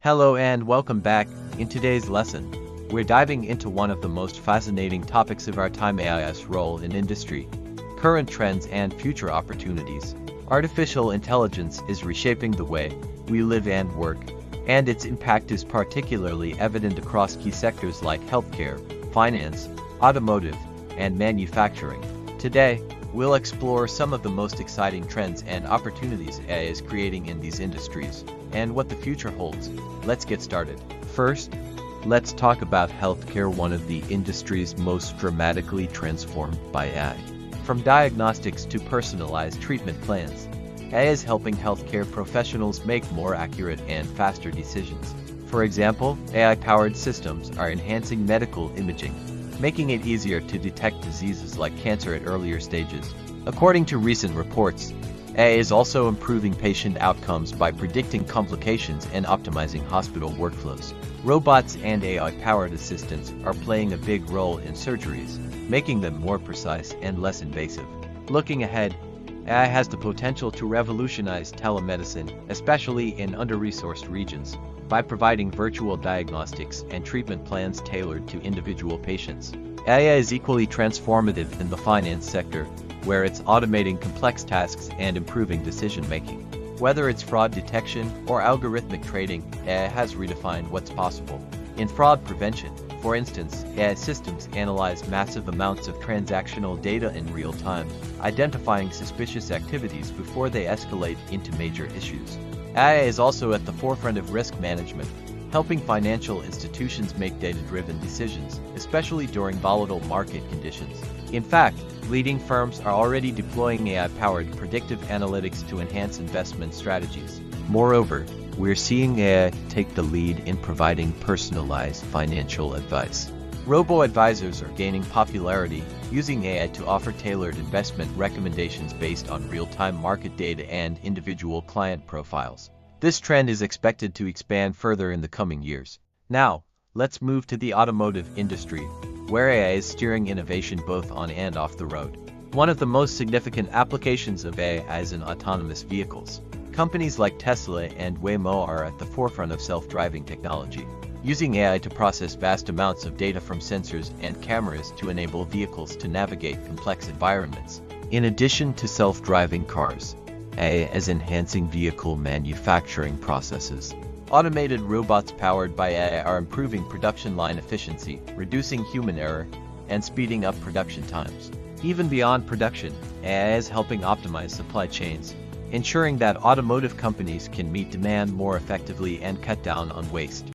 Hello and welcome back. In today's lesson, we're diving into one of the most fascinating topics of our time: AI's role in industry, current trends and future opportunities. Artificial intelligence is reshaping the way we live and work, and its impact is particularly evident across key sectors like healthcare, finance, automotive, and manufacturing. Today, we'll explore some of the most exciting trends and opportunities AI is creating in these industries, and what the future holds. Let's get started. First, let's talk about healthcare, one of the industries most dramatically transformed by AI. From diagnostics to personalized treatment plans, AI is helping healthcare professionals make more accurate and faster decisions. For example, AI-powered systems are enhancing medical imaging, making it easier to detect diseases like cancer at earlier stages. According to recent reports, AI is also improving patient outcomes by predicting complications and optimizing hospital workflows. Robots and AI-powered assistants are playing a big role in surgeries, making them more precise and less invasive. Looking ahead, AI has the potential to revolutionize telemedicine, especially in under-resourced regions, by providing virtual diagnostics and treatment plans tailored to individual patients. AI is equally transformative in the finance sector, where it's automating complex tasks and improving decision-making. Whether it's fraud detection or algorithmic trading, AI has redefined what's possible. In fraud prevention, for instance, AI systems analyze massive amounts of transactional data in real time, identifying suspicious activities before they escalate into major issues. AI is also at the forefront of risk management, helping financial institutions make data-driven decisions, especially during volatile market conditions. In fact, leading firms are already deploying AI-powered predictive analytics to enhance investment strategies. Moreover, we're seeing AI take the lead in providing personalized financial advice. Robo-advisors are gaining popularity, using AI to offer tailored investment recommendations based on real-time market data and individual client profiles. This trend is expected to expand further in the coming years. Now, let's move to the automotive industry, where AI is steering innovation both on and off the road. One of the most significant applications of AI is in autonomous vehicles. Companies like Tesla and Waymo are at the forefront of self-driving technology, using AI to process vast amounts of data from sensors and cameras to enable vehicles to navigate complex environments. In addition to self-driving cars, AI is enhancing vehicle manufacturing processes. Automated robots powered by AI are improving production line efficiency, reducing human error, and speeding up production times. Even beyond production, AI is helping optimize supply chains, ensuring that automotive companies can meet demand more effectively and cut down on waste.